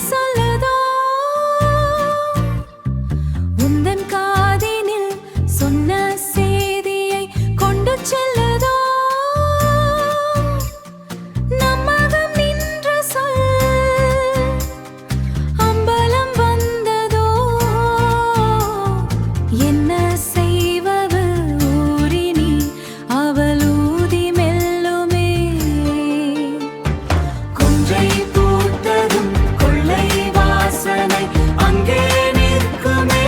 சொல்லுதோ உந்தன் காதினில் சொன்ன செய்தியை கொண்டு செல்லுதோ நம்மகம் நின்ற சொல் அம்பலம் வந்ததோ என்ன செய்வது ஊரினி அவள் ஊதி மெல்லுமே கொன்றை பூத்ததும் கொள்ளை வாசனை அங்கே நிற்குமே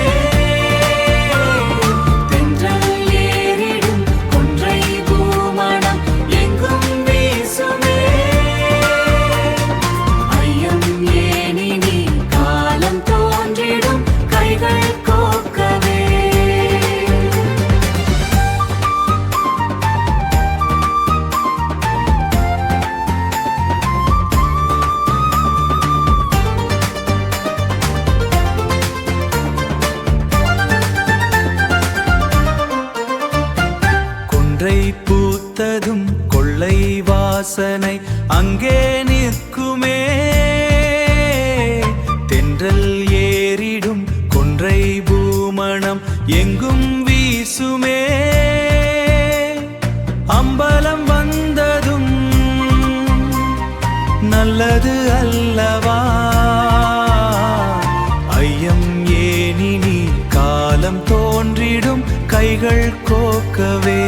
தென்றல் ஏறிடும் கொன்றை பூமணம் எங்கும் வீசுமே ஐயம் ஏனினி காலம் தோன்றிடும் கைகள் கோக்கவே கொன்றை பூத்ததும் கொள்ளை வாசனை அங்கே நிற்குமே தென்றல் ஏறிடும் கொன்றை பூமணம் எங்கும் வீசுமே அம்பலம் வந்ததும் நல்லது அல்லவா ஐயம் ஏனினி காலம் தோன்றிடும் கைகள் கோக்கவே